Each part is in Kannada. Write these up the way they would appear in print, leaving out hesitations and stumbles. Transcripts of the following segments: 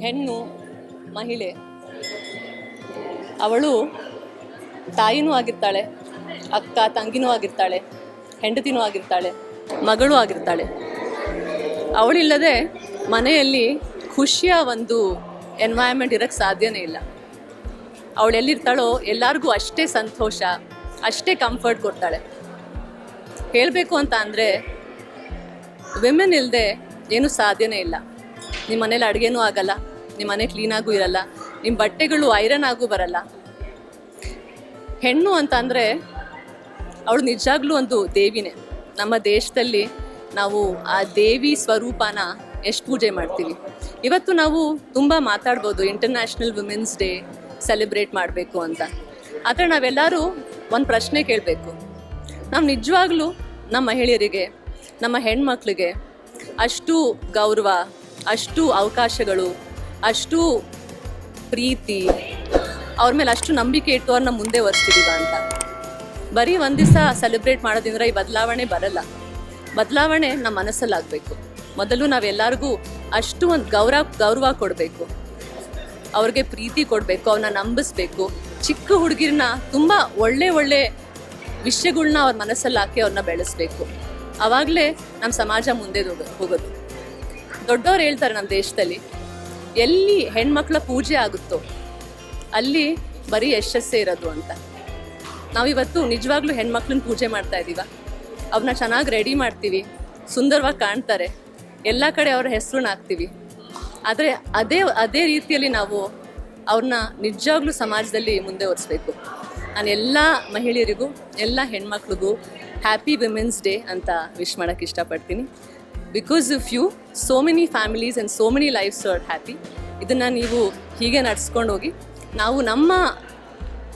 ಹೆಣ್ಣು ಮಹಿಳೆ, ಅವಳು ತಾಯಿನೂ ಆಗಿರ್ತಾಳೆ, ಅಕ್ಕ ತಂಗಿನೂ ಆಗಿರ್ತಾಳೆ, ಹೆಂಡತಿನೂ ಆಗಿರ್ತಾಳೆ, ಮಗಳು ಆಗಿರ್ತಾಳೆ. ಅವಳಿಲ್ಲದೆ ಮನೆಯಲ್ಲಿ ಖುಷಿಯ ಒಂದು ಎನ್ವೈರ್ಮೆಂಟ್ ಇರೋಕ್ಕೆ ಸಾಧ್ಯನೇ ಇಲ್ಲ. ಅವಳು ಎಲ್ಲಿರ್ತಾಳೋ ಎಲ್ಲರಿಗೂ ಅಷ್ಟೇ ಸಂತೋಷ, ಅಷ್ಟೇ ಕಂಫರ್ಟ್ ಕೊಡ್ತಾಳೆ. ಹೇಳಬೇಕು ಅಂತ ಅಂದರೆ ವಿಮೆನ್ ಇಲ್ಲದೆ ಏನೂ ಸಾಧ್ಯನೇ ಇಲ್ಲ. ನಿಮ್ಮ ಮನೇಲಿ ಅಡುಗೆನೂ ಆಗಲ್ಲ, ನಿಮ್ಮ ಮನೆ ಕ್ಲೀನಾಗೂ ಇರಲ್ಲ, ನಿಮ್ಮ ಬಟ್ಟೆಗಳು ಐರನ್ ಆಗೂ ಬರಲ್ಲ. ಹೆಣ್ಣು ಅಂತ ಅಂದರೆ ಅವಳು ನಿಜಾಗ್ಲೂ ಒಂದು ದೇವಿನೇ. ನಮ್ಮ ದೇಶದಲ್ಲಿ ನಾವು ಆ ದೇವಿ ಸ್ವರೂಪನ ಎಷ್ಟು ಪೂಜೆ ಮಾಡ್ತೀವಿ. ಇವತ್ತು ನಾವು ತುಂಬ ಮಾತಾಡ್ಬೋದು ಇಂಟರ್ನ್ಯಾಷನಲ್ ವುಮೆನ್ಸ್ ಡೇ ಸೆಲೆಬ್ರೇಟ್ ಮಾಡಬೇಕು ಅಂತ. ಆದರೆ ನಾವೆಲ್ಲರೂ ಒಂದು ಪ್ರಶ್ನೆ ಕೇಳಬೇಕು. ನಾವು ನಿಜವಾಗ್ಲೂ ನಮ್ಮ ಮಹಿಳೆಯರಿಗೆ, ನಮ್ಮ ಹೆಣ್ಮಕ್ಳಿಗೆ ಅಷ್ಟು ಗೌರವ, ಅಷ್ಟು ಅವಕಾಶಗಳು, ಅಷ್ಟು ಪ್ರೀತಿ, ಅವ್ರ ಮೇಲೆ ಅಷ್ಟು ನಂಬಿಕೆ ಇಟ್ಟು ಅವ್ರನ್ನ ಮುಂದೆ ಒರೆಸ್ತಿದ್ದೀವ ಅಂತ. ಬರೀ ಒಂದು ದಿವಸ ಸೆಲೆಬ್ರೇಟ್ ಮಾಡೋದ್ರಿಂದ ಈ ಬದಲಾವಣೆ ಬರಲ್ಲ. ಬದಲಾವಣೆ ನಮ್ಮ ಮನಸ್ಸಲ್ಲಾಗಬೇಕು. ಮೊದಲು ನಾವೆಲ್ಲರಿಗೂ ಅಷ್ಟು ಒಂದು ಗೌರವ ಕೊಡಬೇಕು, ಅವ್ರಿಗೆ ಪ್ರೀತಿ ಕೊಡಬೇಕು, ಅವ್ರನ್ನ ನಂಬಿಸ್ಬೇಕು. ಚಿಕ್ಕ ಹುಡುಗಿರನ್ನ ತುಂಬ ಒಳ್ಳೆ ವಿಷಯಗಳ್ನ ಅವ್ರ ಮನಸ್ಸಲ್ಲಿ ಹಾಕಿ ಅವ್ರನ್ನ ಬೆಳೆಸ್ಬೇಕು. ಆವಾಗಲೇ ನಮ್ಮ ಸಮಾಜ ಮುಂದೆ ಹೋಗೋದು. ದೊಡ್ಡವ್ರು ಹೇಳ್ತಾರೆ ನಮ್ಮ ದೇಶದಲ್ಲಿ, ಎಲ್ಲಿ ಹೆಣ್ಮಕ್ಳ ಪೂಜೆ ಆಗುತ್ತೋ ಅಲ್ಲಿ ಬರೀ ಯಶಸ್ಸೇ ಇರೋದು ಅಂತ. ನಾವಿವತ್ತು ನಿಜವಾಗ್ಲೂ ಹೆಣ್ಮಕ್ಳನ್ನ ಪೂಜೆ ಮಾಡ್ತಾ ಇದ್ದೀವ. ಅವ್ರನ್ನ ಚೆನ್ನಾಗಿ ರೆಡಿ ಮಾಡ್ತೀವಿ, ಸುಂದರವಾಗಿ ಕಾಣ್ತಾರೆ, ಎಲ್ಲ ಕಡೆ ಅವ್ರ ಹೆಸರನ್ನ ಹಾಕ್ತೀವಿ. ಆದರೆ ಅದೇ ರೀತಿಯಲ್ಲಿ ನಾವು ಅವ್ರನ್ನ ನಿಜವಾಗ್ಲೂ ಸಮಾಜದಲ್ಲಿ ಮುಂದೆ ಒರೆಸ್ಬೇಕು. ನಾನು ಎಲ್ಲ ಮಹಿಳೆಯರಿಗೂ, ಎಲ್ಲ ಹೆಣ್ಮಕ್ಳಿಗೂ ಹ್ಯಾಪಿ ವಿಮೆನ್ಸ್ ಡೇ ಅಂತ ವಿಶ್ ಮಾಡೋಕ್ಕೆ ಇಷ್ಟಪಡ್ತೀನಿ. Because of you so many families and so many lifes are happy. ಇದನ್ನು ನೀವು ಹೀಗೆ ನಡ್ಸ್ಕೊಂಡು ಹೋಗಿ. ನಾವು ನಮ್ಮ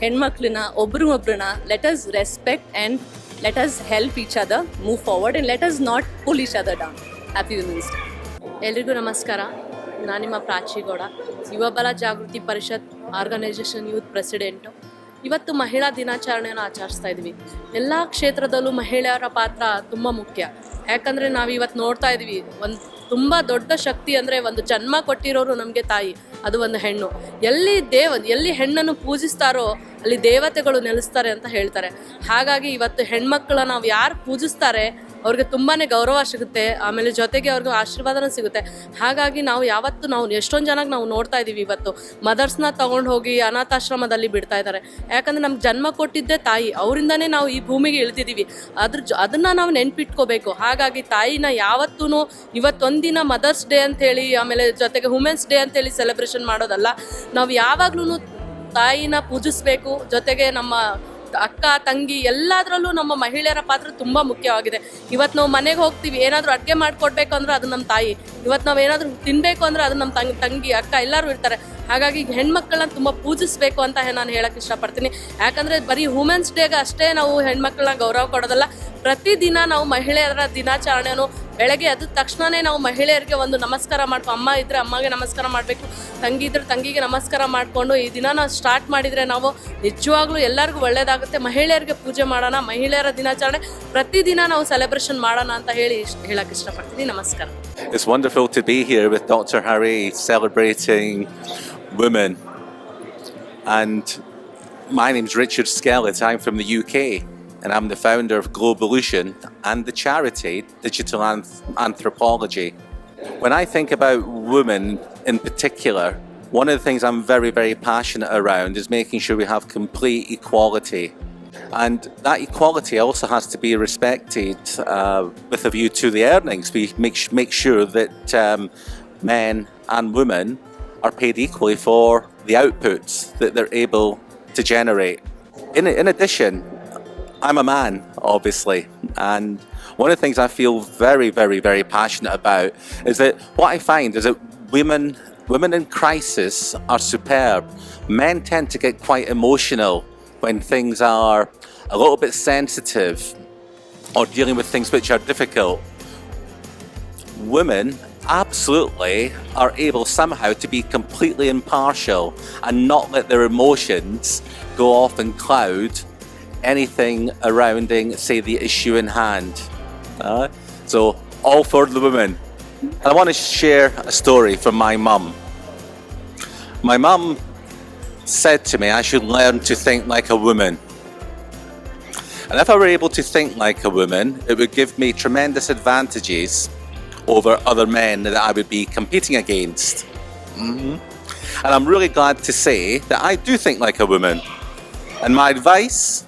ಹೆಣ್ಮಕ್ಳನ್ನ ಒಬ್ರನ್ನ let us respect and let us help each other move forward and let us not pull each other down. Happy women's day. ಎಲ್ರಿಗೂ ನಮಸ್ಕಾರ. ನಾನು ನಿಮ್ಮ ಪ್ರಾಚಿಗೌಡ, ಯುವಬಲ ಜಾಗೃತಿ ಪರಿಷತ್ ಆರ್ಗನೈಸೇಷನ್ ಯೂತ್ ಪ್ರೆಸಿಡೆಂಟು. ಇವತ್ತು ಮಹಿಳಾ ದಿನಾಚರಣೆಯನ್ನು ಆಚರಿಸ್ತಾ ಇದ್ವಿ. ಎಲ್ಲ ಕ್ಷೇತ್ರದಲ್ಲೂ ಮಹಿಳೆಯರ ಪಾತ್ರ ತುಂಬ ಮುಖ್ಯ. ಯಾಕಂದರೆ ನಾವು ಇವತ್ತು ನೋಡ್ತಾ ಇದ್ವಿ, ಒಂದು ತುಂಬ ದೊಡ್ಡ ಶಕ್ತಿ ಅಂದರೆ ಒಂದು ಜನ್ಮ ಕೊಟ್ಟಿರೋರು ನಮಗೆ ತಾಯಿ, ಅದು ಒಂದು ಹೆಣ್ಣು. ಎಲ್ಲಿ ಹೆಣ್ಣನ್ನು ಪೂಜಿಸ್ತಾರೋ ಅಲ್ಲಿ ದೇವತೆಗಳು ನೆಲೆಸ್ತಾರೆ ಅಂತ ಹೇಳ್ತಾರೆ. ಹಾಗಾಗಿ ಇವತ್ತು ಹೆಣ್ಮಕ್ಳ ನಾವು ಯಾರು ಪೂಜಿಸ್ತಾರೆ ಅವ್ರಿಗೆ ತುಂಬಾ ಗೌರವ ಸಿಗುತ್ತೆ, ಆಮೇಲೆ ಜೊತೆಗೆ ಅವ್ರಿಗೆ ಆಶೀರ್ವಾದನೂ ಸಿಗುತ್ತೆ. ಹಾಗಾಗಿ ನಾವು ಎಷ್ಟೊಂದು ಜನಕ್ಕೆ ನಾವು ನೋಡ್ತಾ ಇದ್ದೀವಿ, ಇವತ್ತು ಮದರ್ಸ್ನ ತೊಗೊಂಡು ಹೋಗಿ ಅನಾಥಾಶ್ರಮದಲ್ಲಿ ಬಿಡ್ತಾ ಇದ್ದಾರೆ. ಯಾಕಂದರೆ ನಮ್ಗೆ ಜನ್ಮ ಕೊಟ್ಟಿದ್ದೇ ತಾಯಿ, ಅವರಿಂದನೇ ನಾವು ಈ ಭೂಮಿಗೆ ಇಳಿದಿದ್ದೀವಿ. ಅದನ್ನು ನಾವು ನೆನ್ಪಿಟ್ಕೋಬೇಕು. ಹಾಗಾಗಿ ತಾಯಿನ ಯಾವತ್ತೂ ಇವತ್ತೊಂದಿನ ಮದರ್ಸ್ ಡೇ ಅಂಥೇಳಿ, ಆಮೇಲೆ ಜೊತೆಗೆ ವುಮೆನ್ಸ್ ಡೇ ಅಂತೇಳಿ ಸೆಲೆಬ್ರೇಷನ್ ಮಾಡೋದಲ್ಲ. ನಾವು ಯಾವಾಗ್ಲೂ ತಾಯಿನ ಪೂಜಿಸ್ಬೇಕು. ಜೊತೆಗೆ ನಮ್ಮ ಅಕ್ಕ ತಂಗಿ ಎಲ್ಲದರಲ್ಲೂ ನಮ್ಮ ಮಹಿಳೆಯರ ಪಾತ್ರ ತುಂಬ ಮುಖ್ಯವಾಗಿದೆ. ಇವತ್ತು ನಾವು ಮನೆಗೆ ಹೋಗ್ತೀವಿ, ಏನಾದರೂ ಅಡುಗೆ ಮಾಡಿಕೊಡ್ಬೇಕು ಅಂದ್ರೆ ಅದು ನಮ್ಮ ತಾಯಿ. ಇವತ್ತು ನಾವು ಏನಾದರೂ ತಿನ್ನಬೇಕು ಅಂದರೆ ಅದು ನಮ್ಮ ತಂಗಿ ಅಕ್ಕ ಎಲ್ಲರೂ ಇರ್ತಾರೆ. ಹಾಗಾಗಿ ಹೆಣ್ಮಕ್ಳನ್ನ ತುಂಬ ಪೂಜಿಸಬೇಕು ಅಂತ ನಾನು ಹೇಳೋಕ್ಕೆ ಇಷ್ಟಪಡ್ತೀನಿ. ಯಾಕಂದರೆ ಬರೀ ವುಮೆನ್ಸ್ ಡೇಗೆ ಅಷ್ಟೇ ನಾವು ಹೆಣ್ಮಕ್ಳನ್ನ ಗೌರವ ಕೊಡೋದಲ್ಲ, ಪ್ರತಿದಿನ ನಾವು ಮಹಿಳೆಯರ ದಿನಾಚರಣೆಯನ್ನು ಬೆಳಗ್ಗೆ ಎದ್ದ ತಕ್ಷಣವೇ ನಾವು ಮಹಿಳೆಯರಿಗೆ ಒಂದು ನಮಸ್ಕಾರ ಮಾಡ್ಕೊ, ಅಮ್ಮ ಇದ್ದರೆ ಅಮ್ಮಗೆ ನಮಸ್ಕಾರ ಮಾಡಬೇಕು, ತಂಗಿ ಇದ್ದರೆ ತಂಗಿಗೆ ನಮಸ್ಕಾರ ಮಾಡಿಕೊಂಡು ಈ ದಿನ ನಾವು ಸ್ಟಾರ್ಟ್ ಮಾಡಿದರೆ ನಾವು ನಿಜವಾಗ್ಲೂ ಎಲ್ಲರಿಗೂ ಒಳ್ಳೆಯದಾಗುತ್ತೆ. ಮಹಿಳೆಯರಿಗೆ ಪೂಜೆ ಮಾಡೋಣ, ಮಹಿಳೆಯರ ದಿನಾಚರಣೆ ಪ್ರತಿದಿನ ನಾವು ಸೆಲೆಬ್ರೇಷನ್ ಮಾಡೋಣ ಅಂತ ಹೇಳಕ್ಕೆ ಇಷ್ಟಪಡ್ತೀನಿ. ನಮಸ್ಕಾರ. It's wonderful to be here with Dr. Harry celebrating women. And my name's Richard Skellett. I'm from the UK and I'm the founder of Globolution and the charity Digital Anthropology. When I think about women in particular, one of the things I'm very, very passionate around is making sure we have complete equality. And that equality also has to be respected with a view to the earnings. We make sure that men and women are paid equally for the outputs that they're able to generate. In addition, I'm a man, obviously, and one of the things I feel very, very, very passionate about is that what I find is that women in crisis are superb. Men tend to get quite emotional when things are a little bit sensitive or dealing with things which are difficult. Women absolutely are able somehow to be completely impartial and not let their emotions go off and cloud anything surrounding, say, the issue in hand. So all for the women. And I want to share a story from my mum. My mum said to me I should learn to think like a woman. And if I were able to think like a woman, it would give me tremendous advantages over other men that I would be competing against. And I'm really glad to say that I do think like a woman. And my advice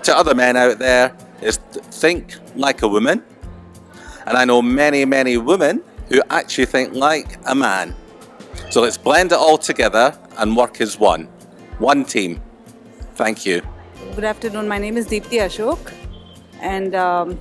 to other men out there is to think like a woman. And I know many, many women who actually think like a man. So let's blend it all together and work as one team. Thank you. Good afternoon. My name is Deepthi Ashok, and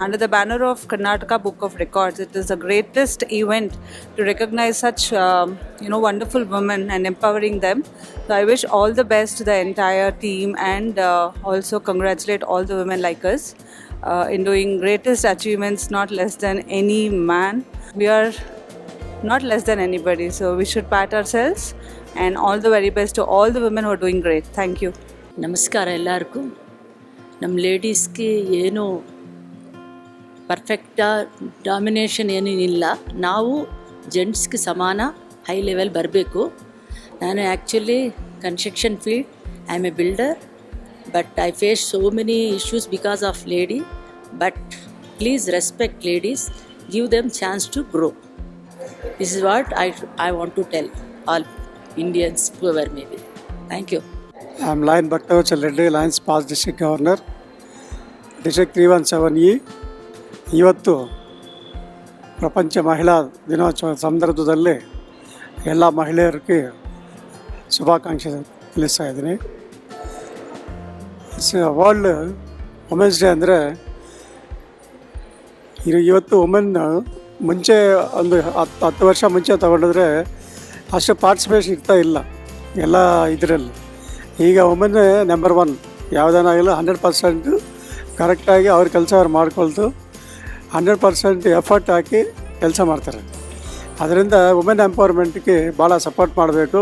under the banner of Karnataka Book of Records, it is the greatest event to recognize such wonderful women and empowering them. So I wish all the best to the entire team, and also congratulate all the women like us in doing greatest achievements, not less than any man. We are not less than anybody, so we should pat ourselves, and all the very best to all the women who are doing great. Thank you. ನಮಸ್ಕಾರ ಎಲ್ಲರಿಗೂ. ನಮ್ಮ ಲೇಡೀಸ್ಗೆ ಏನು ಪರ್ಫೆಕ್ಟಾ ಡಾಮಿನೇಷನ್ ಏನೇನಿಲ್ಲ, ನಾವು ಜೆಂಟ್ಸ್ಗೆ ಸಮಾನ ಹೈ ಲೆವೆಲ್ ಬರಬೇಕು. ನಾನು actually construction field, I am a builder, but I face so many issues because of lady. But please respect ladies, give them chance to grow. This is what I want to tell all Indians, whoever may be. Thank you. I'm Lion Bhaktavachal Reddy, Lions Past District Governor, District 317E. ಇವತ್ತು ಪ್ರಪಂಚ ಮಹಿಳಾ ದಿನೋತ್ಸವ ಸಂದರ್ಭದಲ್ಲಿ ಎಲ್ಲ ಮಹಿಳೆಯರಿಗೆ ಶುಭಾಕಾಂಕ್ಷೆ ತಿಳಿಸ್ತಾ ಇದ್ದೀನಿ. ವರ್ಲ್ಡ್ ವುಮೆನ್ಸ್ ಡೇ ಅಂದರೆ ಇವತ್ತು ವುಮೆನ್ ಮುಂಚೆ ಒಂದು 10 ವರ್ಷ ಮುಂಚೆ ತಗೊಂಡಿದ್ರೆ ಅಷ್ಟು ಪಾರ್ಟಿಸಿಪೇಷನ್ ಇರ್ತಾ ಇಲ್ಲ ಎಲ್ಲ ಇದರಲ್ಲಿ. ಈಗ ವುಮೆನ್ ನಂಬರ್ 1 ಯಾವುದೇನಾಗಿಲ್ಲ, 100% ಕರೆಕ್ಟಾಗಿ ಅವ್ರ ಕೆಲಸ ಅವ್ರು ಮಾಡ್ಕೊಳ್ತು 100% ಎಫರ್ಟ್ ಹಾಕಿ ಕೆಲಸ ಮಾಡ್ತಾರೆ. ಅದರಿಂದ ವುಮೆನ್ ಎಂಪವರ್ಮೆಂಟ್ಗೆ ಭಾಳ ಸಪೋರ್ಟ್ ಮಾಡಬೇಕು.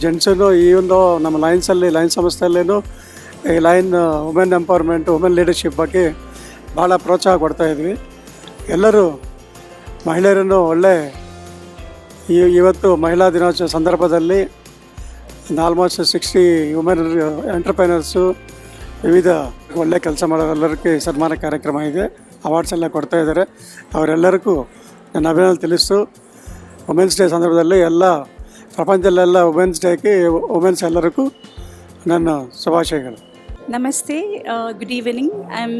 ಜೆಂಟ್ಸನ್ನು ಈ ಒಂದು ನಮ್ಮ ಲೈನ್ ಸಂಸ್ಥೆಯಲ್ಲೇನು ಈ line women empowerment, women leadership ಬಗ್ಗೆ ಭಾಳ ಪ್ರೋತ್ಸಾಹ ಕೊಡ್ತಾಯಿದ್ವಿ. ಎಲ್ಲರೂ ಮಹಿಳೆಯರನ್ನು ಒಳ್ಳೆ ಇವತ್ತು ಮಹಿಳಾ ದಿನೋತ್ಸವ ಸಂದರ್ಭದಲ್ಲಿ ಆಲ್ಮೋಸ್ಟ್ 60 ವುಮೆನ್ ಎಂಟರ್ಪ್ರೈನರ್ಸು, ವಿವಿಧ ಒಳ್ಳೆ ಕೆಲಸ ಮಾಡೋರೆಲ್ಲರಿಗೂ ಸನ್ಮಾನ ಕಾರ್ಯಕ್ರಮ ಇದೆ, ಅವಾರ್ಡ್ಸ್ ಎಲ್ಲ ಕೊಡ್ತಾ ಇದ್ದಾರೆ. ಅವರೆಲ್ಲರಿಗೂ ನನ್ನ ಅಭಿನಂದನೆ ತಿಳಿಸು. ವುಮೆನ್ಸ್ ಡೇ ಸಂದರ್ಭದಲ್ಲಿ ಎಲ್ಲ ಪ್ರಪಂಚದಲ್ಲೆಲ್ಲ ವುಮೆನ್ಸ್ ಡೇಗೆ ವುಮೆನ್ಸ್ ಎಲ್ಲರಿಗೂ ನನ್ನ ಶುಭಾಶಯಗಳು. Namaste, good evening. I'm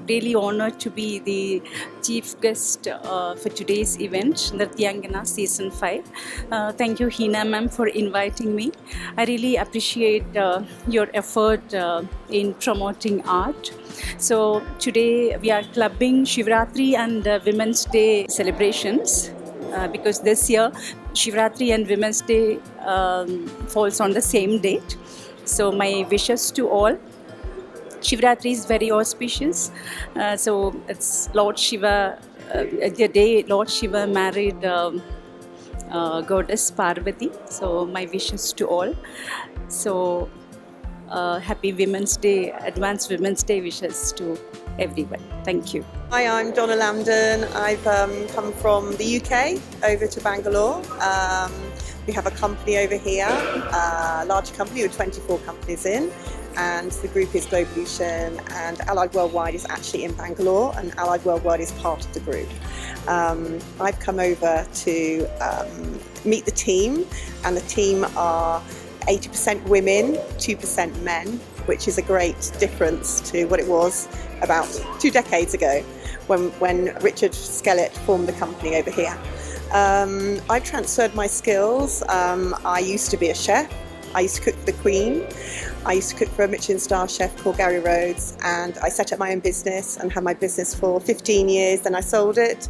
really honored to be the chief guest for today's event, Nrityangana Season 5. Thank you, Hina ma'am, for inviting me. I really appreciate your effort in promoting art. So today we are clubbing Shivratri and Women's Day celebrations because this year Shivratri and Women's Day falls on the same date. So my wishes to all. Shivratri is very auspicious. So it's Lord Shiva, the day Lord Shiva married goddess Parvati. So my wishes to all. So happy Women's Day, advance Women's Day wishes to everyone. Thank you. Hi, I'm Donna Lambden. I've come from the UK over to Bangalore. We have a company over here, a large company with 24 companies in, and the group is Globolution, and Allied Worldwide is actually in Bangalore, and Allied Worldwide is part of the group. I've come over to meet the team, and the team are 80% women, 2% men, which is a great difference to what it was about 2 decades ago when Richard Skellett formed the company over here. I've transferred my skills. I used to be a chef. I used to cook for the Queen. I used to cook for a Michelin star chef called Gary Rhodes, and I set up my own business and had my business for 15 years. Then I sold it.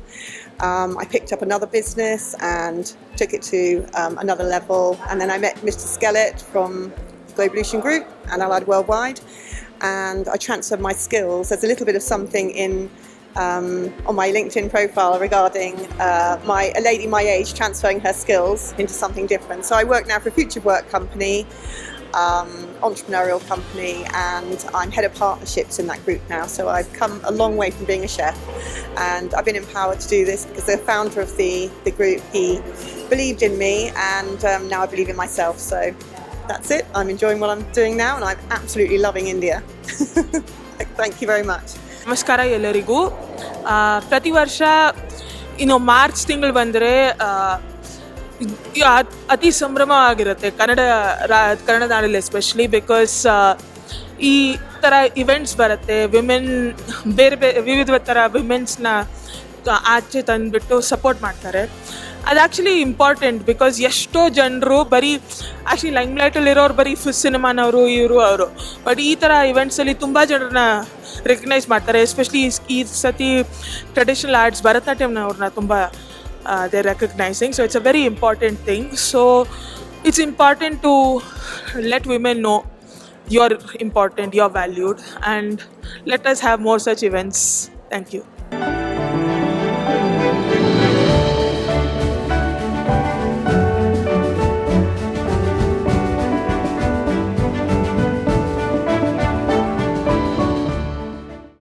I picked up another business and took it to another level. And then I met Mr. Skellett from Globolution Group and Allied Worldwide, and I transferred my skills. There's a little bit of something on my LinkedIn profile regarding a lady my age transferring her skills into something different. So I work now for a future work company. entrepreneurial company, and I'm head of partnerships in that group now. So I've come a long way from being a chef, and I've been empowered to do this because the founder of the group, he believed in me, and now I believe in myself. So that's it. I'm enjoying what I'm doing now, and I'm absolutely loving India. Thank you very much. ನಮಸ್ಕಾರ ಎಲ್ಲರಿಗೂ. ಪ್ರತಿ ವರ್ಷ ಮಾರ್ಚ್ ತಿಂಗಳು ಬಂದರೆ ಅತಿ ಸಂಭ್ರಮವಾಗಿರುತ್ತೆ ಕನ್ನಡ ನಾಡಲ್ಲಿ, ಎಸ್ಪೆಷಲಿ ಬಿಕಾಸ್ ಈ ಥರ ಇವೆಂಟ್ಸ್ ಬರುತ್ತೆ. ಬೇರೆ ವಿವಿಧ ಥರ ವಿಮೆನ್ಸ್ನ ಆಚೆ ತಂದುಬಿಟ್ಟು ಸಪೋರ್ಟ್ ಮಾಡ್ತಾರೆ. ಅದು ಆ್ಯಕ್ಚುಲಿ ಇಂಪಾರ್ಟೆಂಟ್ ಬಿಕಾಸ್ ಎಷ್ಟೋ ಜನರು ಬರೀ ಆ್ಯಕ್ಚುಲಿ ಲೈಮ್ಲೈಟಲ್ಲಿರೋರು ಬರೀ ಸಿನಿಮಾನವರು ಅವರು, ಬಟ್ ಈ ಥರ ಇವೆಂಟ್ಸಲ್ಲಿ ತುಂಬ ಜನರನ್ನ ರೆಕಗ್ನೈಸ್ ಮಾಡ್ತಾರೆ. ಎಸ್ಪೆಷಲಿ ಈ ಸತಿ ಟ್ರೆಡಿಷನಲ್ ಆರ್ಟ್ಸ್ ಭರತನಾಟ್ಯಂನವ್ರನ್ನ ತುಂಬ they're recognizing, so it's a very important thing. So it's important to let women know you're important, you're valued, and let us have more such events. Thank you.